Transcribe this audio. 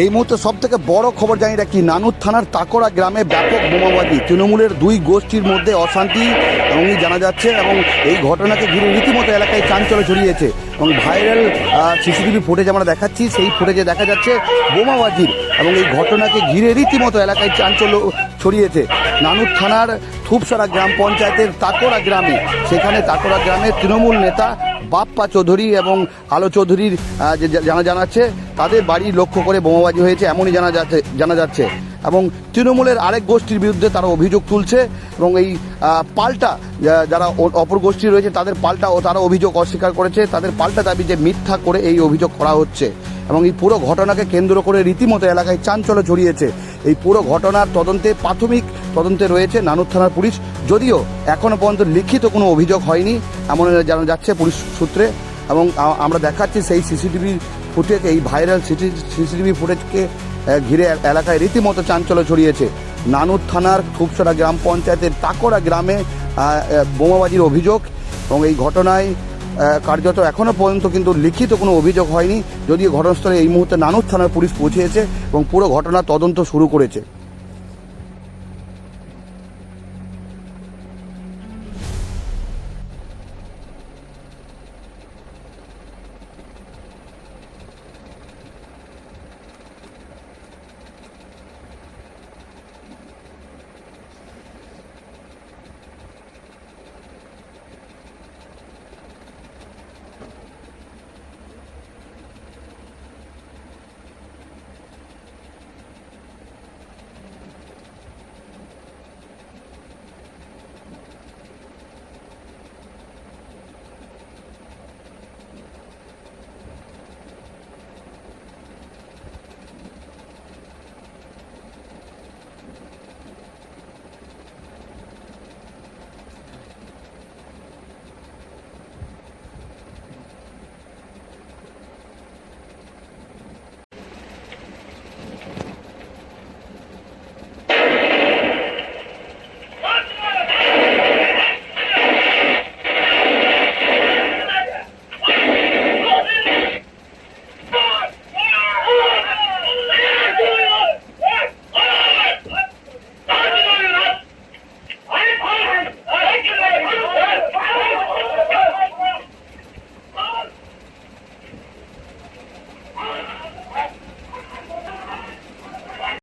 এই মুহূর্তে সব থেকে বড় খবর জানি রাখি, নানুর থানার তাকড়া গ্রামে ব্যাপক বোমাবাজি, তৃণমূলের দুই গোষ্ঠীর মধ্যে অশান্তি এমনই জানা যাচ্ছে এবং এই ঘটনাকে ঘিরে রীতিমতো এলাকায় চাঞ্চল্য ছড়িয়েছে এবং ভাইরাল সিসিটিভি ফুটেজ আমরা দেখাচ্ছি, সেই ফুটেজে দেখা যাচ্ছে বোমাবাজির এবং এই ঘটনাকে ঘিরে রীতিমতো এলাকায় চাঞ্চল্য ছড়িয়েছে। নানুর থানার থুপসারা গ্রাম পঞ্চায়েতের তাকড়া গ্রামে, সেখানে তাকড়া গ্রামের তৃণমূল নেতা বাপ্পা চৌধুরী এবং আলো চৌধুরীর জানাচ্ছে তাদের বাড়ি লক্ষ্য করে বোমাবাজি হয়েছে এমনই জানা যাচ্ছে এবং তৃণমূলের আরেক গোষ্ঠীর বিরুদ্ধে তারা অভিযোগ তুলছে এবং এই পাল্টা যারা অপর গোষ্ঠী রয়েছে তাদের পাল্টা ও তারা অভিযোগ অস্বীকার করেছে, তাদের পাল্টা দাবি যে মিথ্যা করে এই অভিযোগ করা হচ্ছে এবং এই পুরো ঘটনাকে কেন্দ্র করে রীতিমতো এলাকায় চাঞ্চল্য ছড়িয়েছে। এই পুরো ঘটনার প্রাথমিক তদন্তে রয়েছে নানুর থানার পুলিশ, যদিও এখনো পর্যন্ত লিখিত কোনো অভিযোগ হয়নি এমন জানা যাচ্ছে পুলিশ সূত্রে। এবং আমরা দেখাচ্ছি সেই সিসিটিভি ফুটেজ, এই ভাইরাল সিসিটিভি ফুটেজকে ঘিরে এলাকায় রীতিমতো চাঞ্চল্য ছড়িয়েছে। নানুর থানার থুপসারা গ্রাম পঞ্চায়েতের তাকড়া গ্রামে বোমাবাজির অভিযোগ এবং এই ঘটনায় কার্যত এখনও পর্যন্ত কিন্তু লিখিত কোনো অভিযোগ হয়নি, যদিও ঘটনাস্থলে এই মুহূর্তে নানুর থানার পুলিশ পৌঁছেছে এবং পুরো ঘটনার তদন্ত শুরু করেছে।